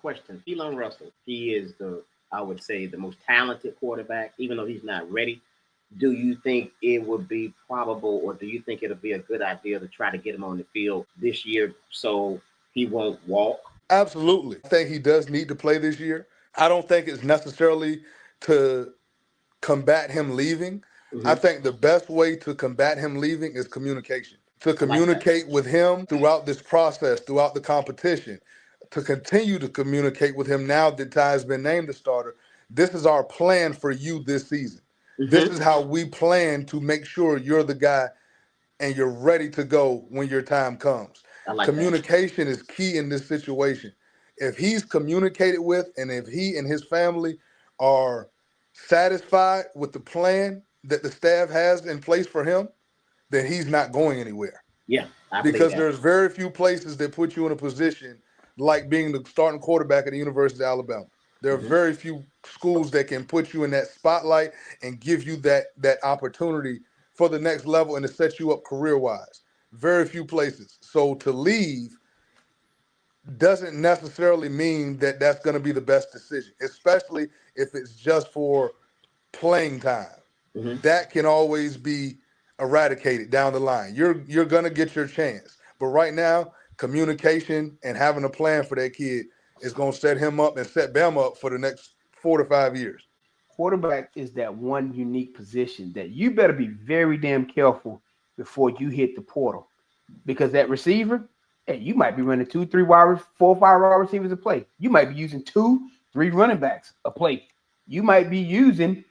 question. Keelon Russell, he is I would say, the most talented quarterback, even though he's not ready. Do you think it would be probable, or do you think it'll be a good idea to try to get him on the field this year so he won't walk? Absolutely. I think he does need to play this year. I don't think it's necessarily to combat him leaving. I Mm-hmm. think the best way to combat him leaving is communication. To I like that. communicate with him throughout this process, throughout the competition, to continue to communicate with him now that Ty has been named the starter. This is our plan for you this season. This Mm-hmm. is how we plan to make sure you're the guy and you're ready to go when your time comes. I like that. Communication is key in this situation. If he's communicated with and if he and his family are satisfied with the plan that the staff has in place for him, then he's not going anywhere. Yeah, I believe Because that. there's very few places that put you in a position like being the starting quarterback at the University of Alabama. There are Mm-hmm. very few schools that can put you in that spotlight and give you that opportunity for the next level and to set you up career-wise. Very few places. So to leave doesn't necessarily mean that that's going to be the best decision, especially if it's just for playing time. Mm-hmm. That can always be eradicated down the line. You're going to get your chance. But right now, communication and having a plan for that kid is going to set him up and set Bama up for the next 4 to 5 years. Quarterback is that one unique position that you better be very damn careful before you hit the portal. Because that receiver, hey, you might be running 2, 3 wide, 4, 5 wide receivers a play. You might be using 2, 3 running backs a play. You might be using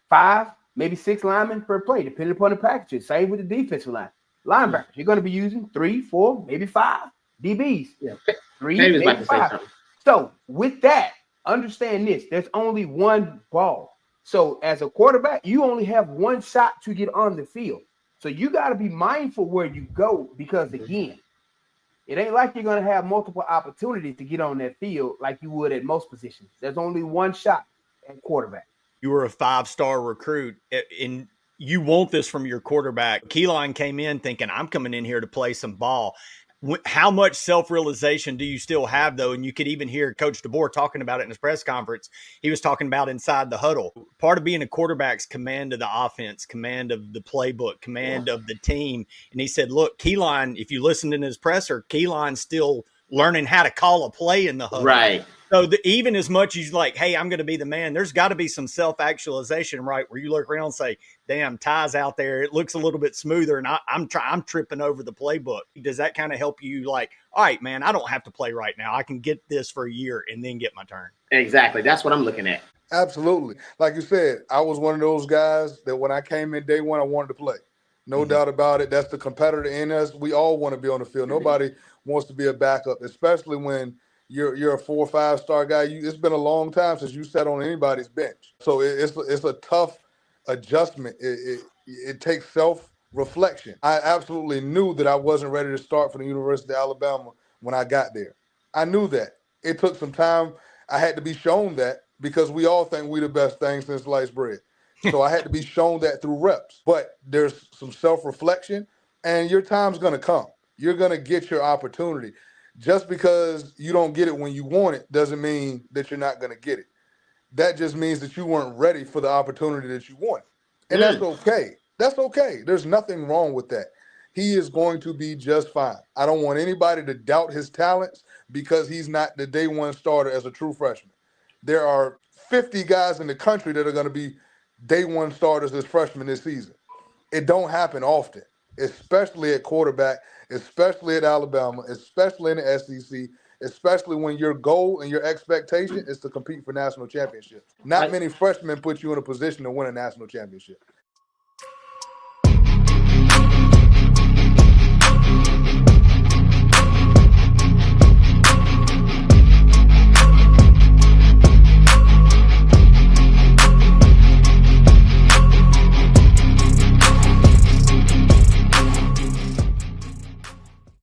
5, maybe 6 linemen per play, depending upon the packages. Same with the defensive line. Linebackers, you're going to be using 3, 4, maybe 5 DBs. Yeah. 3, Maybe about maybe to say 5. something. So with that, understand this: there's only one ball. So as a quarterback, you only have one shot to get on the field. So you got to be mindful where you go, because again, it ain't like you're going to have multiple opportunities to get on that field like you would at most positions. There's only one shot at quarterback. You were a 5-star recruit, and you want this from your quarterback. Keelon came in thinking, I'm coming in here to play some ball. How much self-realization do you still have, though? And you could even hear Coach DeBoer talking about it in his press conference. He was talking about inside the huddle. Part of being a quarterback's command of the offense, command of the playbook, command of the team. And he said, look, Keelon, if you listened in his presser, Keelon's still learning how to call a play in the huddle. Right. So even as much as like, hey, I'm going to be the man, there's got to be some self-actualization, right, where you look around and say, damn, Ty's out there. It looks a little bit smoother, and I'm tripping over the playbook. Does that kind of help you like, all right, man, I don't have to play right now. I can get this for a year and then get my turn. Exactly. That's what I'm looking at. Absolutely. Like you said, I was one of those guys that when I came in day one, I wanted to play. No doubt about it. That's the competitor in us. We all want to be on the field. Nobody wants to be a backup, especially when you're a 4 or 5-star guy. It's been a long time since you sat on anybody's bench. So it's a tough adjustment. It takes self-reflection. I absolutely knew that I wasn't ready to start for the University of Alabama when I got there. I knew that. It took some time. I had to be shown that because we all think we the best thing since sliced bread. So I had to be shown that through reps. But there's some self-reflection, and your time's going to come. You're going to get your opportunity. Just because you don't get it when you want it doesn't mean that you're not going to get it. That just means that you weren't ready for the opportunity that you want. And that's okay. That's okay. There's nothing wrong with that. He is going to be just fine. I don't want anybody to doubt his talents because he's not the day one starter as a true freshman. There are 50 guys in the country that are going to be day one starters as freshmen this season. It don't happen often, especially at quarterback, especially at Alabama, especially in the SEC, especially when your goal and your expectation is to compete for national championships. Not many freshmen put you in a position to win a national championship.